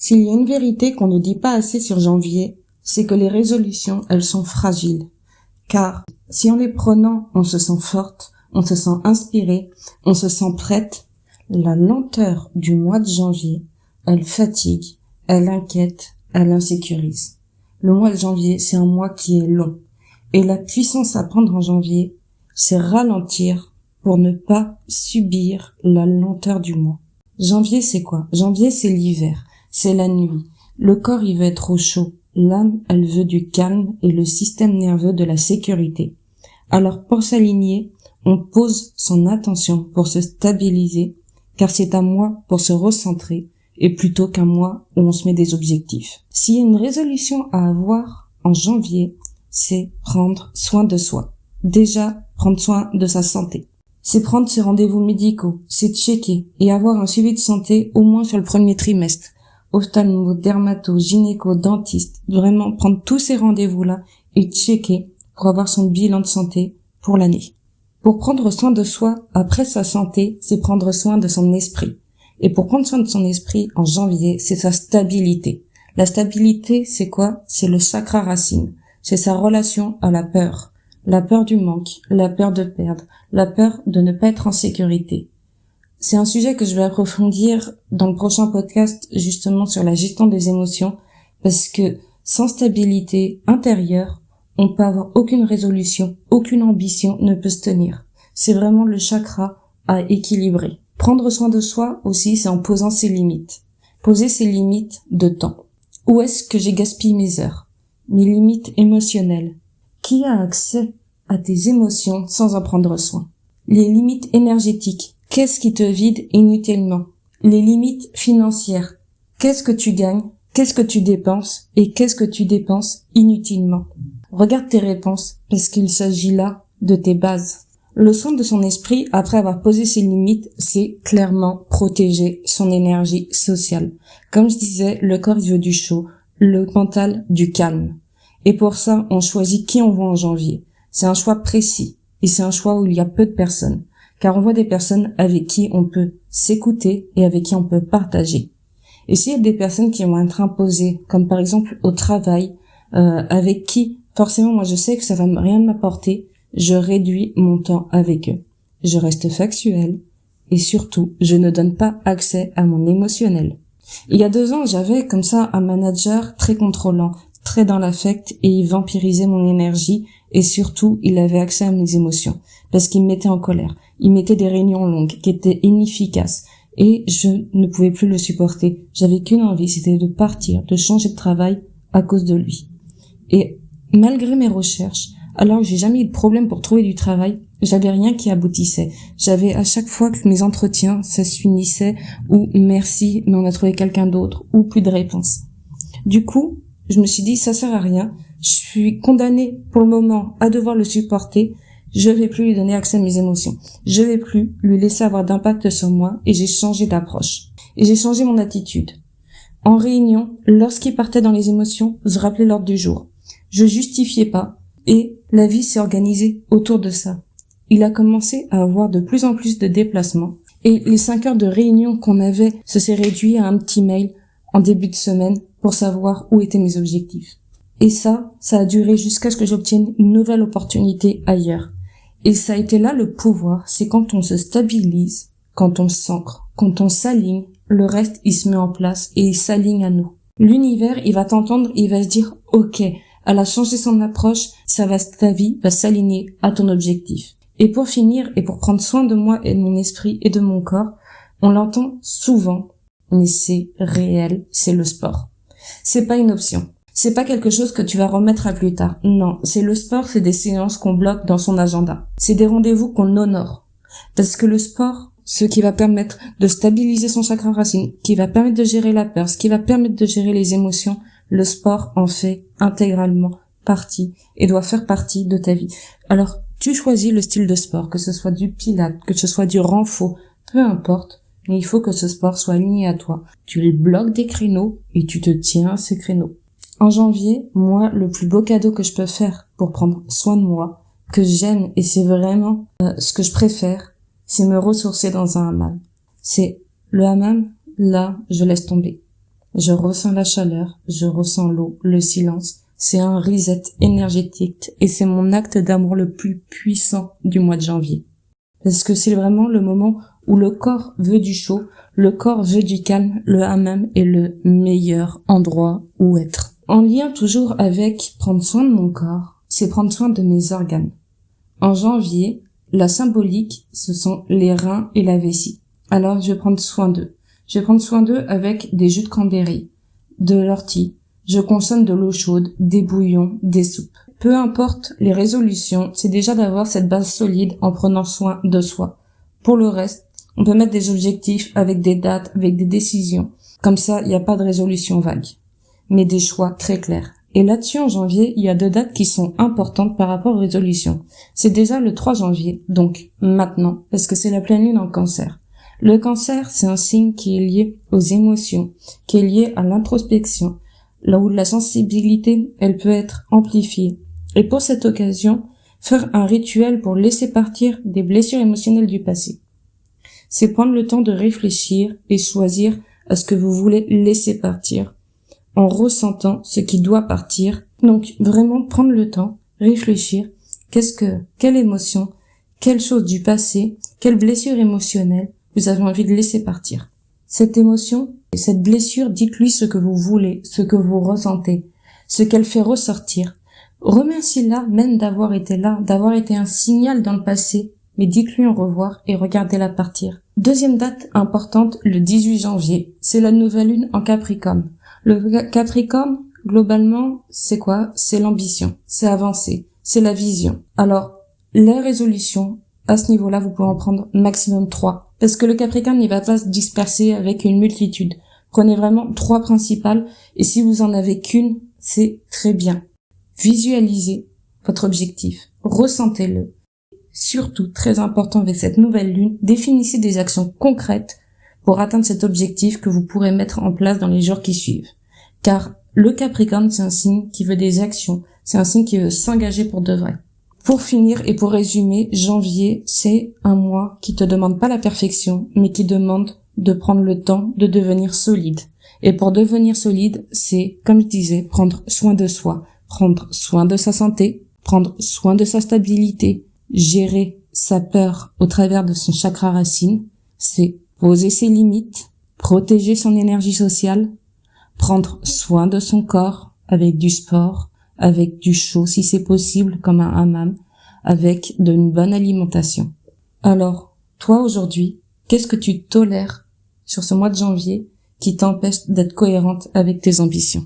S'il y a une vérité qu'on ne dit pas assez sur janvier, c'est que les résolutions, elles sont fragiles. Car si en les prenant, on se sent forte, on se sent inspirée, on se sent prête, la lenteur du mois de janvier, elle fatigue, elle inquiète, elle insécurise. Le mois de janvier, c'est un mois qui est long. Et la puissance à prendre en janvier, c'est ralentir pour ne pas subir la lenteur du mois. Janvier, c'est quoi? Janvier, c'est l'hiver, c'est la nuit. Le corps, il veut être au chaud. L'âme, elle veut du calme et le système nerveux de la sécurité. Alors, pour s'aligner, on pose son attention pour se stabiliser, car c'est un mois pour se recentrer, et plutôt qu'un mois où on se met des objectifs. S'il y a une résolution à avoir en janvier, c'est prendre soin de soi. Déjà, prendre soin de sa santé. C'est prendre ses rendez-vous médicaux, c'est checker et avoir un suivi de santé au moins sur le premier trimestre. Ophtalmo, dermato, gynéco, dentiste. Vraiment prendre tous ces rendez-vous-là et checker pour avoir son bilan de santé pour l'année. Pour prendre soin de soi après sa santé, c'est prendre soin de son esprit. Et pour prendre soin de son esprit en janvier, c'est sa stabilité. La stabilité, c'est quoi? C'est le chakra racine. C'est sa relation à la peur. La peur du manque, la peur de perdre, la peur de ne pas être en sécurité. C'est un sujet que je vais approfondir dans le prochain podcast, justement sur la gestion des émotions, parce que sans stabilité intérieure, on peut avoir aucune résolution, aucune ambition ne peut se tenir. C'est vraiment le chakra à équilibrer. Prendre soin de soi aussi, c'est en posant ses limites. Poser ses limites de temps. Où est-ce que j'ai gaspillé mes heures? Mes limites émotionnelles. Qui a accès à tes émotions sans en prendre soin? Les limites énergétiques. Qu'est-ce qui te vide inutilement? Les limites financières. Qu'est-ce que tu gagnes? Qu'est-ce que tu dépenses? Et qu'est-ce que tu dépenses inutilement? Regarde tes réponses, parce qu'il s'agit là de tes bases. Le soin de son esprit, après avoir posé ses limites, c'est clairement protéger son énergie sociale. Comme je disais, le corps il veut du chaud, le mental du calme. Et pour ça, on choisit qui on voit en janvier. C'est un choix précis, et c'est un choix où il y a peu de personnes. Car on voit des personnes avec qui on peut s'écouter et avec qui on peut partager. Et s'il y a des personnes qui vont être imposées, comme par exemple au travail, avec qui, forcément, moi je sais que ça va rien m'apporter, je réduis mon temps avec eux. Je reste factuelle et surtout, je ne donne pas accès à mon émotionnel. Il y a 2 ans, j'avais comme ça un manager très contrôlant, très dans l'affect et il vampirisait mon énergie et surtout, il avait accès à mes émotions parce qu'il me mettait en colère. Il mettait des réunions longues qui étaient inefficaces et je ne pouvais plus le supporter. J'avais qu'une envie, c'était de partir, de changer de travail à cause de lui. Et malgré mes recherches, alors que j'ai jamais eu de problème pour trouver du travail, j'avais rien qui aboutissait. J'avais à chaque fois que mes entretiens, ça se finissait ou merci, mais on a trouvé quelqu'un d'autre ou plus de réponse. Du coup, je me suis dit, ça sert à rien. Je suis condamnée pour le moment à devoir le supporter. Je vais plus lui donner accès à mes émotions. Je vais plus lui laisser avoir d'impact sur moi et j'ai changé d'approche. Et j'ai changé mon attitude. En réunion, lorsqu'il partait dans les émotions, je rappelais l'ordre du jour. Je justifiais pas et la vie s'est organisée autour de ça. Il a commencé à avoir de plus en plus de déplacements et les 5 heures de réunion qu'on avait se s'est réduit à un petit mail en début de semaine pour savoir où étaient mes objectifs. Et ça a duré jusqu'à ce que j'obtienne une nouvelle opportunité ailleurs. Et ça a été là le pouvoir, c'est quand on se stabilise, quand on s'ancre, quand on s'aligne, le reste il se met en place et il s'aligne à nous. L'univers, il va t'entendre, il va se dire « Ok, elle a changé son approche, ta vie va s'aligner à ton objectif. » Et pour finir, et pour prendre soin de moi et de mon esprit et de mon corps, on l'entend souvent, mais c'est réel, c'est le sport. C'est pas une option. C'est pas quelque chose que tu vas remettre à plus tard. Non, c'est le sport, c'est des séances qu'on bloque dans son agenda. C'est des rendez-vous qu'on honore. Parce que le sport, ce qui va permettre de stabiliser son chakra racine, qui va permettre de gérer la peur, ce qui va permettre de gérer les émotions, le sport en fait intégralement partie et doit faire partie de ta vie. Alors, tu choisis le style de sport, que ce soit du pilates, que ce soit du renfo, peu importe, mais il faut que ce sport soit aligné à toi. Tu lui bloques des créneaux et tu te tiens à ces créneaux. En janvier, moi, le plus beau cadeau que je peux faire pour prendre soin de moi, que j'aime et c'est vraiment ce que je préfère, c'est me ressourcer dans un hammam. C'est le hammam, là, je laisse tomber. Je ressens la chaleur, je ressens l'eau, le silence. C'est un reset énergétique et c'est mon acte d'amour le plus puissant du mois de janvier. Parce que c'est vraiment le moment où le corps veut du chaud, le corps veut du calme, le hammam est le meilleur endroit où être. En lien toujours avec prendre soin de mon corps, c'est prendre soin de mes organes. En janvier, la symbolique, ce sont les reins et la vessie. Alors, je vais prendre soin d'eux. Je vais prendre soin d'eux avec des jus de cranberry, de l'ortie. Je consomme de l'eau chaude, des bouillons, des soupes. Peu importe les résolutions, c'est déjà d'avoir cette base solide en prenant soin de soi. Pour le reste, on peut mettre des objectifs avec des dates, avec des décisions. Comme ça, il n'y a pas de résolution vague, mais des choix très clairs. Et là-dessus, en janvier, il y a 2 dates qui sont importantes par rapport aux résolutions. C'est déjà le 3 janvier, donc maintenant, parce que c'est la pleine lune en Cancer. Le Cancer, c'est un signe qui est lié aux émotions, qui est lié à l'introspection, là où la sensibilité, elle peut être amplifiée. Et pour cette occasion, faire un rituel pour laisser partir des blessures émotionnelles du passé. C'est prendre le temps de réfléchir et choisir à ce que vous voulez laisser partir, en ressentant ce qui doit partir. Donc, vraiment prendre le temps, réfléchir, quelle émotion, quelle chose du passé, quelle blessure émotionnelle vous avez envie de laisser partir. Cette émotion, cette blessure, dites-lui ce que vous voulez, ce que vous ressentez, ce qu'elle fait ressortir. Remerciez-la même d'avoir été là, d'avoir été un signal dans le passé, mais dites-lui au revoir et regardez-la partir. Deuxième date importante, le 18 janvier, c'est la nouvelle lune en Capricorne. Le Capricorne, globalement, c'est quoi? C'est l'ambition, c'est avancer, c'est la vision. Alors, les résolutions, à ce niveau-là, vous pouvez en prendre maximum 3. Parce que le Capricorne, il va pas se disperser avec une multitude. Prenez vraiment 3 principales, et si vous en avez qu'une, c'est très bien. Visualisez votre objectif, ressentez-le. Surtout, très important avec cette nouvelle lune, définissez des actions concrètes pour atteindre cet objectif que vous pourrez mettre en place dans les jours qui suivent. Car le Capricorne, c'est un signe qui veut des actions, c'est un signe qui veut s'engager pour de vrai. Pour finir et pour résumer, janvier, c'est un mois qui te demande pas la perfection, mais qui demande de prendre le temps de devenir solide. Et pour devenir solide, c'est, comme je disais, prendre soin de soi, prendre soin de sa santé, prendre soin de sa stabilité, gérer sa peur au travers de son chakra racine, c'est poser ses limites, protéger son énergie sociale, prendre soin de son corps avec du sport, avec du chaud si c'est possible comme un hammam, avec une bonne alimentation. Alors, toi aujourd'hui, qu'est-ce que tu tolères sur ce mois de janvier qui t'empêche d'être cohérente avec tes ambitions?